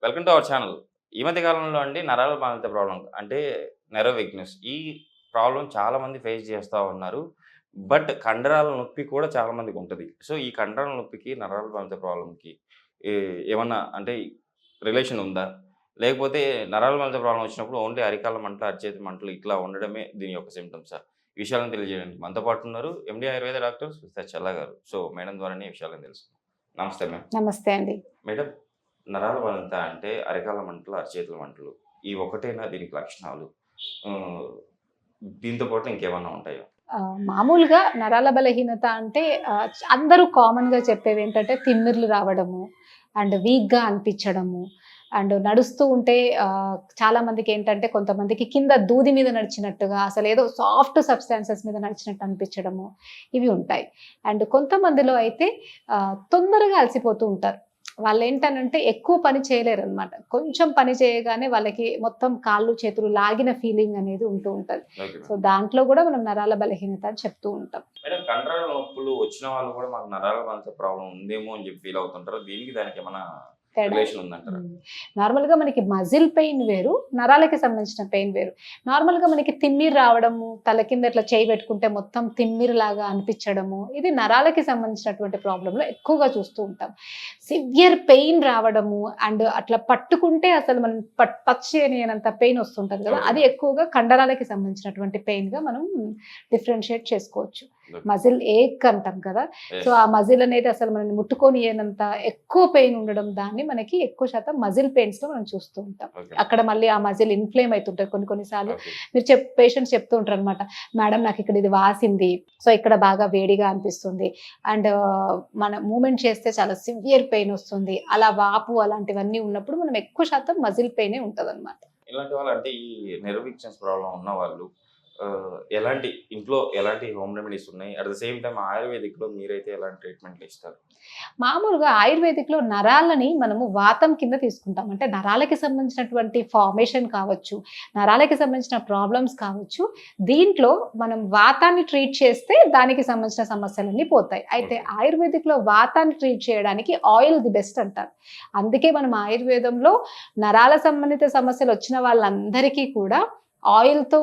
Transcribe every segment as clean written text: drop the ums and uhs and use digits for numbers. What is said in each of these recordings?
Welcome to our channel. ఈ మధ్య కాలంలో అండి నరాల బాధిత ప్రాబ్లమ్ అంటే నెర్వ్ వీక్‌నెస్. ఈ ప్రాబ్లమ్ చాలామంది ఫేస్ చేస్తా ఉన్నారు. బట్ కండరాల నొప్పి కూడా చాలా మందికుంటది. సో, ఈ కండరాల నొప్పికి, నరాల బాధిత ప్రాబ్లమ్‌కి ఏమన్నా అంటే రిలేషన్ ఉందా? లేకపోతే నరాల బాధిత ప్రాబ్లమ్ వచ్చినప్పుడు ఓన్లీ అరికాళ్ళ మంటలు, అరిచేతి మంటలు ఇట్లా ఉండడమే దీని యొక్క సింప్టమ్సా? ఈ విషయాలను తెలియజేయడానికి మనతో పాటు ఉన్నారు ఎండీ ఆయుర్వేద డాక్టర్ సిస్టర్ చల్లా గారు. సో, మేడం ద్వారానే ఈ విషయాలను తెలుసుకుందాం. నమస్తే మ్యామ్. నమస్తే అండి. మేడం, నరాల బలహీనత అంటే అరికాళ్ళ మంటలు, అరచేతుల మంటలు. ఈ ఒకటేనా దీనికి లక్షణాలు? ఆహ్, దీంతో పాటు ఇంకేమన్నా ఉంటాయా? మామూలుగా నరాల బలహీనత అంటే అందరూ కామన్‌గా చెప్పేవేంటంటే తిమ్మిర్లు రావడము, అండ్ వీక్‌గా అనిపించడము, అండ్ నడుస్తూ ఉంటే చాలా మందికేంటంటే కొంతమందికి కింద దూది మీద నడిచినట్టుగా అసలేదో సాఫ్ట్ సబ్‌స్టాన్సెస్ మీద నడిచినట్టు అనిపించడము, ఇవి ఉంటాయి. అండ్ కొంతమందిలో అయితే తొందరగా అలసిపోతూ ఉంటారు. వాళ్ళేంటనంటే ఎక్కువ పని చేయలేరనమాట. కొంచెం పని చేయగానే వాళ్ళకి మొత్తం కాళ్ళు, చేతులు లాగిన ఫీలింగ్ అనేది ఉంటూ ఉంటది. Okay so, madam. దాంట్లో గూడా మనం నరాల బలహీనత అని చెప్తూ ఉంటాం. మేడం, కండరాల నొప్పులు వచ్చిన వాళ్ళు కూడా మాకు నరాల బలహీనత ప్రాబ్లమ్ ఉందేమో అని చెప్పి ఫీల్ అవుతుంటారు. దీనికి దానికేమన్నా తేడా. రిలేషన్ ఉందంటారా? నార్మల్‌గా మనకి మజిల్ పెయిన్ వేరు, నరాలకి సంబంధించిన పెయిన్ వేరు. నార్మల్‌గా మనకి తిమ్మిరి రావడము, తల కింద ఇట్లా చేయి పెట్టుకుంటే మొత్తం తిమ్మిరిలాగా అనిపించడము, ఇది నరాలకి సంబంధించినటువంటి ప్రాబ్లమ్‌లో ఎక్కువగా చూస్తూ ఉంటాం. సివియర్ పెయిన్ రావడము అండ్ అట్లా పట్టుకుంటే అసలు మనం టచ్ చేయలేనంత పెయిన్ వస్తుంటది కదా! అది ఎక్కువగా కండరాలకి సంబంధించినటువంటి పెయిన్‌గా మనం డిఫరెన్షియేట్ చేసుకోవచ్చు. మజిల్ ఏక్ అంటాం కదా! సో, ఆ మజిల్ అనేది అసలు మనల్ని ముట్టుకోనియనంత ఎక్కువ పెయిన్ ఉండడం, దాన్ని మనకి ఎక్కువ శాతం మజిల్ పెయిన్స్‌లో మనం చూస్తూ ఉంటాం. ఓకే. అక్కడ మళ్ళీ ఆ మజిల్ ఇన్‌ఫ్లేమ్ అయితుంటది కొన్ని సార్లు. ఓకే. మీరు పేషెంట్స్ చెప్తూ ఉంటారనమాట. మేడం నాకు ఇక్కడ ఇది వాసింది. సో, ఇక్కడ బాగా వేడిగా అనిపిస్తుంది. అండ్ మన మూవ్‌మెంట్ చేస్తే చాలా సివియర్ పెయిన్ వస్తుంది. అలా వాపు అలాంటివన్నీ ఉన్నప్పుడు మనం ఎక్కువ శాతం మజిల్ పెయినే ఉంటదనమాట. ఇలాంటి వాళ్ళు అంటే ఈ నెర్వ్ వీక్‌నెస్ ప్రాబ్లమ్ ఉన్నవాళ్ళు ఎలాంటి ఇంట్లో ఎలాంటి హోమ్ రెమెడీస్ ఉన్నాయి? అట్ ద సేమ్ టైమ్ ఆయుర్వేదిక్‌లో మీరైతే ఎలాంటి ట్రీట్మెంట్లు ఇస్తారు? మామూలుగా ఆయుర్వేదిక్‌లో నరాలని మనము వాతం కింద తీసుకుంటాం. అంటే నరాలకి సంబంధించినటువంటి ఫార్మేషన్ కావచ్చు, నరాలకి సంబంధించిన ప్రాబ్లమ్స్ కావచ్చు, దీంట్లో మనం వాతాన్ని ట్రీట్ చేస్తే దానికి సంబంధించిన సమస్యలన్నీ పోతాయి. అయితే ఓకే. ఆయుర్వేదిక్‌లో వాతాన్ని ట్రీట్ చేయడానికి ఆయిల్ ది బెస్ట్ అంటారు. అందుకే మనం ఆయుర్వేదంలో నరాల సంబంధిత సమస్యలు వచ్చిన వాళ్ళందరికీ కూడా ఆయిల్‌తో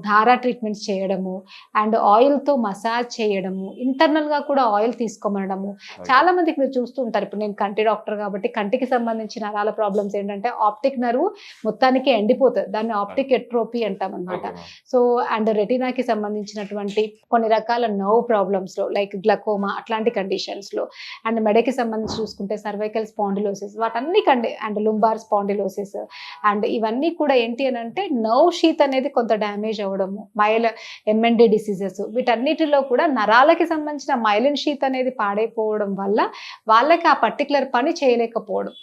ధారా ట్రీట్మెంట్స్ చేయడము, అండ్ ఆయిల్‌తో మసాజ్ చేయడము, ఇంటర్నల్‌గా కూడా ఆయిల్ తీసుకోమనడము. ఓకే. చాలా మందికి మీరు చూస్తూ ఉంటారు. ఇప్పుడు నేను కంటి డాక్టర్ కాబట్టి కంటికి సంబంధించిన నరాల ప్రాబ్లమ్స్ ఏంటంటే ఆప్టిక్ నర్వ్ మొత్తానికి ఎండిపోతది. దాన్ని ఆప్టిక్ ఎట్రోపీ అంటామనమాట. Okay ma'am. సో, అండ్ రెటినాకి సంబంధించినటువంటి కొన్ని రకాల నర్వ్ ప్రాబ్లమ్స్‌లో లైక్ గ్లకోమా అట్లాంటి కండిషన్స్‌లో, అండ్ మెడకి సంబంధించి చూసుకుంటే సర్వైకల్ స్పాండిలోసిస్ వాటన్ని అండ్ లుంబార్ స్పాండిలోసిస్, అండ్ ఇవన్నీ కూడా ఏంటి అనంటే నర్వ్ షీత్ అనేది కొంత డ్యామేజ్ అవ్వడము, ఎంఎన్‌డి డిసీజెస్, వీటన్నిటిలో కూడా నరాలకి సంబంధించిన మైలిన్ షీత్ అనేది పాడైపోవడం వల్ల వాళ్ళకి ఆ పర్టిక్యులర్ పని చేయలేకపోవడం.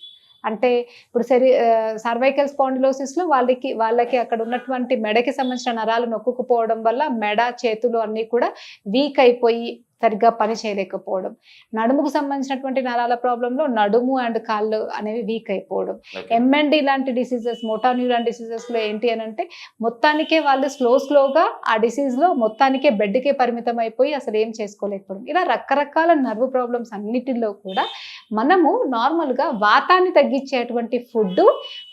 అంటే ఇప్పుడు సర్వైకల్ స్పాండిలోసిస్‌లో వాళ్ళకి అక్కడ ఉన్నటువంటి మెడకి సంబంధించిన నరాలు నొక్కుకుపోవడం వల్ల మెడ, చేతులు అన్నీ కూడా వీక్ అయిపోయి సరిగ్గా పని చేయలేకపోవడం. నడుముకు సంబంధించినటువంటి నరాల ప్రాబ్లమ్‌లో నడుము అండ్ కాళ్ళు అనేవి వీక్ అయిపోవడం. ఓకే. ఎంఎన్‌డి లాంటి డిసీజెస్, మోటార్ న్యూరాన్ డిసీజెస్‌లో ఏంటి అనంటే మొత్తానికే వాళ్ళు స్లోగా ఆ డిసీజ్‌లో మొత్తానికే బెడ్‌కే పరిమితం అయిపోయి అసలు ఏం చేసుకోలేకపోవడం. ఇలా రకరకాల నర్వ్ ప్రాబ్లమ్స్ అన్నిటిలో కూడా మనము నార్మల్‌గా వాతాన్ని తగ్గించేటువంటి ఫుడ్,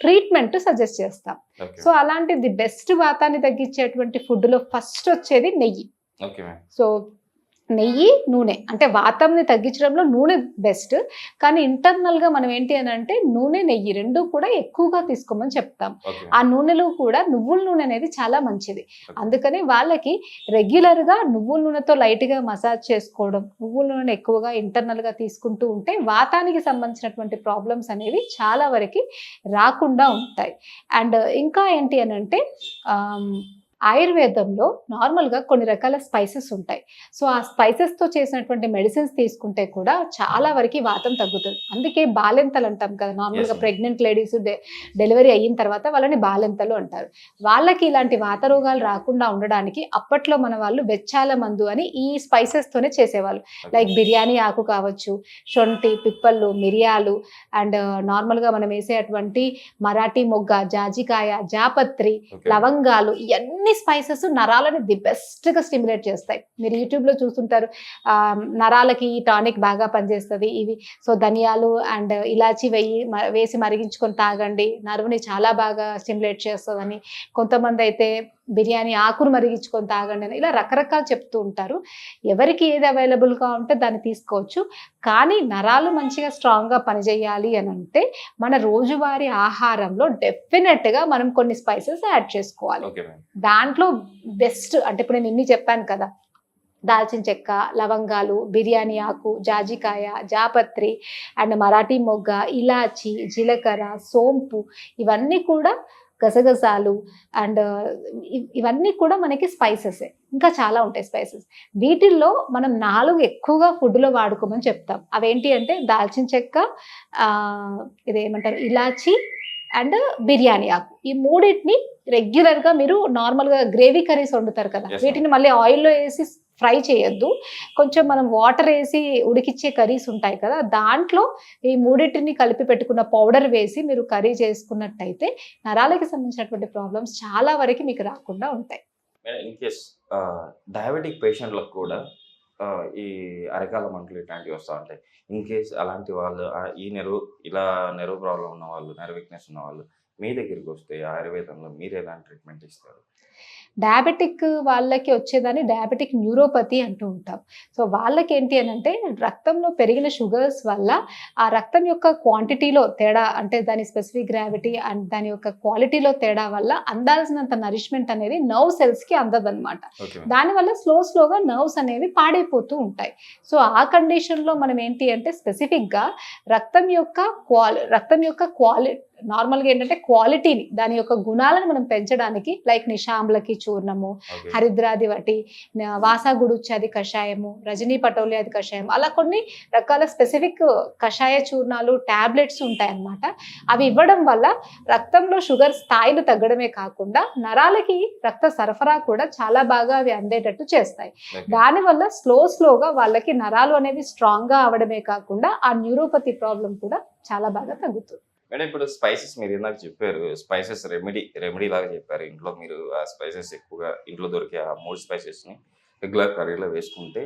ట్రీట్మెంట్ సజెస్ట్ చేస్తాం. ఓకే. సో, అలాంటి ది బెస్ట్ వాతాన్ని తగ్గించేటువంటి ఫుడ్‌లో ఫస్ట్ వచ్చేది నెయ్యి. Okay ma'am. సో, నెయ్యి, నూనె అంటే వాతంని తగ్గించడంలో నూనె బెస్ట్. కానీ ఇంటర్నల్‌గా మనం ఏంటి అనంటే నూనె, నెయ్యి 2 కూడా ఎక్కువగా తీసుకోమని చెప్తాం. ఓకే. ఆ నూనెలో కూడా నువ్వుల నూనె అనేది చాలా మంచిది. ఓకే. అందుకని వాళ్ళకి రెగ్యులర్‌గా నువ్వుల నూనెతో లైట్‌గా మసాజ్ చేసుకోవడం, నువ్వుల నూనె ఎక్కువగా ఇంటర్నల్‌గా తీసుకుంటూ ఉంటే వాతానికి సంబంధించినటువంటి ప్రాబ్లమ్స్ అనేవి చాలా వరకి రాకుండా ఉంటాయి. అండ్ ఇంకా ఏంటి అనంటే ఆహ్, ఆయుర్వేదంలో నార్మల్‌గా కొన్ని రకాల స్పైసెస్ ఉంటాయి. సో, ఆ స్పైసెస్‌తో చేసినటువంటి మెడిసిన్స్ తీసుకుంటే కూడా చాలా వరకి వాతం తగ్గుతది. అందుకే బాలెంతలు అంటాం కదా! నార్మల్‌గా yes ma'am. Pregnant ladies delivery అయిన తర్వాత వాళ్ళని బాలెంతలు అంటారు. వాళ్ళకి ఇలాంటి వాత రోగాలు రాకుండా ఉండడానికి అప్పట్లో మన వాళ్ళు వెచ్చాల మందు అని ఈ స్పైసెస్‌తోనే చేసేవాళ్ళు. ఓకే. లైక్ బిర్యానీ ఆకు కావచ్చు, శొంఠి, పిప్పళ్ళు, మిరియాలు, అండ్ నార్మల్‌గా మనం వేసేటువంటి మరాఠీ మొగ్గ, జాజికాయ, జాపత్రి, ఓకే. లవంగాలు ఇయన్నీ అన్ని స్పైసెస్ నరాలని ది బెస్ట్గా స్టిమ్యులేట్ చేస్తాయి. మీరు యూట్యూబ్లో చూస్తుంటారు, నరాలకి ఈ టానిక్ బాగా పనిచేస్తుంది ఇవి. సో ధనియాలు అండ్ ఇలాచి వేసి మరిగించుకొని తాగండి, నరువుని చాలా బాగా స్టిమ్యులేట్ చేస్తుందని. కొంతమంది అయితే బిర్యానీ ఆకును మరిగించుకొని తాగండి అని, ఇలా రకరకాలు చెప్తూ ఉంటారు. ఎవరికి ఏది అవైలబుల్గా ఉంటే దాన్ని తీసుకోవచ్చు. కానీ నరాలు మంచిగా స్ట్రాంగ్గా పనిచేయాలి అని అంటే మన రోజువారీ ఆహారంలో డెఫినెట్గా మనం కొన్ని స్పైసెస్ యాడ్ చేసుకోవాలి. Okay madam. దాంట్లో బెస్ట్ అంటే ఇప్పుడు నేను ఇన్ని చెప్పాను కదా, దాల్చిన చెక్క, లవంగాలు, బిర్యానీ ఆకు, జాజికాయ, జాపత్రి అండ్ మరాఠీ మొగ్గ, ఇలాచి, జీలకర్ర, సోంపు, ఇవన్నీ కూడా గసగసాలు అండ్ ఇవన్నీ కూడా మనకి స్పైసెసే. ఇంకా చాలా ఉంటాయి స్పైసెస్. వీటిల్లో మనం 4 ఎక్కువగా ఫుడ్లో వాడుకోమని చెప్తాం. అవేంటి అంటే దాల్చిన చెక్క, ఇదేమంటారు ఇలాచి అండ్ బిర్యానీ ఆకు. ఈ మూడింటిని రెగ్యులర్గా మీరు నార్మల్గా గ్రేవీ కర్రీస్ వండుతారు కదా, Yes, వీటిని మళ్ళీ ఆయిల్లో వేసి ఫ్రై చేయొద్దు. కొంచెం మనం వాటర్ వేసి ఉడికిచ్చే కర్రీస్ ఉంటాయి కదా, దాంట్లో ఈ మూడింటిని కలిపి పెట్టుకున్న పౌడర్ వేసి మీరు కర్రీ చేసుకున్నట్టయితే నరాలకి సంబంధించినటువంటి ప్రాబ్లమ్స్ చాలా వరకు మీకు రాకుండా ఉంటాయి. మేడం, ఇన్ కేస్ డయాబెటిక్ పేషెంట్లకు కూడా ఈ అరకాల మంటలు ఇట్లాంటివి వస్తూ ఉంటాయి. ఇన్ కేస్ అలాంటి వాళ్ళు ఈ నెర్వ్ ప్రాబ్లం ఉన్న వాళ్ళు, నెర్వ్ వీక్నెస్ ఉన్న వాళ్ళు మీ దగ్గరికి వస్తే ఆయుర్వేదంలో మీరు ఎలాంటి ట్రీట్మెంట్ ఇస్తారు? డయాబెటిక్ వాళ్ళకి వచ్చేదాన్ని డయాబెటిక్ న్యూరోపతి అంటూ ఉంటాం. సో వాళ్ళకి ఏంటి అని అంటే రక్తంలో పెరిగిన షుగర్స్ వల్ల ఆ రక్తం యొక్క క్వాంటిటీలో తేడా, అంటే దాని స్పెసిఫిక్ గ్రావిటీ అండ్ దాని యొక్క క్వాలిటీలో తేడా వల్ల అందాల్సినంత నరిష్మెంట్ అనేది నర్వ్ సెల్స్కి అందదన్నమాట. ఓకే. దానివల్ల స్లోగా నర్వ్స్ అనేవి పాడైపోతూ ఉంటాయి. సో ఆ కండిషన్లో మనం ఏంటి అంటే స్పెసిఫిక్గా రక్తం యొక్క క్వాలిటీ, నార్మల్గా ఏంటంటే క్వాలిటీని, దాని యొక్క గుణాలను మనం పెంచడానికి లైక్ నిశాంబ్లకి చూర్ణము, ఓకే. హరిద్రాది వటి, వాసాగుడుచ్చాది కషాయము, రజనీ పటోలియాది కషాయం, అలా కొన్ని రకాల స్పెసిఫిక్ కషాయ చూర్ణాలు, టాబ్లెట్స్ ఉంటాయన్నమాట. అవి ఇవ్వడం వల్ల రక్తంలో షుగర్ స్థాయిలు తగ్గడమే కాకుండా నరాలకి రక్త సరఫరా కూడా చాలా బాగా అవి అందేటట్టు చేస్తాయి. ఓకే. దానివల్ల స్లోగా వాళ్ళకి నరాలు అనేవి స్ట్రాంగ్గా అవడమే కాకుండా ఆ న్యూరోపతి ప్రాబ్లం కూడా చాలా బాగా తగ్గుతుంది. మేడం, ఇప్పుడు స్పైసెస్ మీరు ఇందాక చెప్పారు, స్పైసెస్ రెమెడీ లాగా చెప్పారు. ఇంట్లో మీరు ఆ స్పైసెస్ ఎక్కువగా ఇంట్లో దొరికే ఆ 3 స్పైసెస్ని రెగ్యులర్ కర్రీలో వేసుకుంటే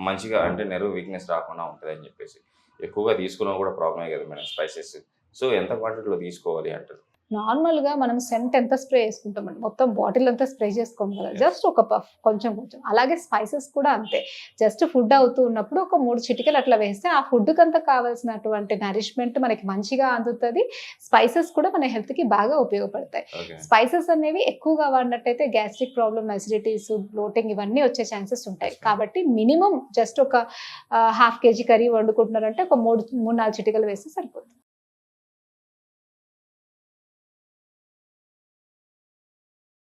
మంచిగా, అంటే నెర్వ్ వీక్నెస్ రాకుండా ఉంటుంది అని చెప్పేసి. ఎక్కువగా తీసుకున్నా కూడా ప్రాబ్లమే కదా మేడం స్పైసెస్. సో ఎంత క్వాంటిటీలో తీసుకోవాలి అంటారు? నార్మల్గా మనం సెంట్ ఎంత స్ప్రే చేసుకుంటామండి, మొత్తం బాటిల్ అంతా స్ప్రే చేసుకోం కదా, జస్ట్ ఒక పఫ్ కొంచెం. అలాగే స్పైసెస్ కూడా అంతే, జస్ట్ ఫుడ్ అవుతూ ఉన్నప్పుడు ఒక 3 చిటికలు అట్లా వేస్తే ఆ ఫుడ్కి అంతా కావాల్సినటువంటి నరిష్మెంట్ మనకి మంచిగా అందుతుంది. స్పైసెస్ కూడా మన హెల్త్కి బాగా ఉపయోగపడతాయి. ఓకే. స్పైసెస్ అనేవి ఎక్కువగా వాడినట్టయితే గ్యాస్ట్రిక్ ప్రాబ్లమ్, అసిడిటీస్, బ్లోటింగ్ ఇవన్నీ వచ్చే ఛాన్సెస్ ఉంటాయి. కాబట్టి మినిమం జస్ట్ ఒక ½ kg కర్రీ వండుకుంటున్నారంటే ఒక 3-4 చిటికలు వేస్తే సరిపోతుంది.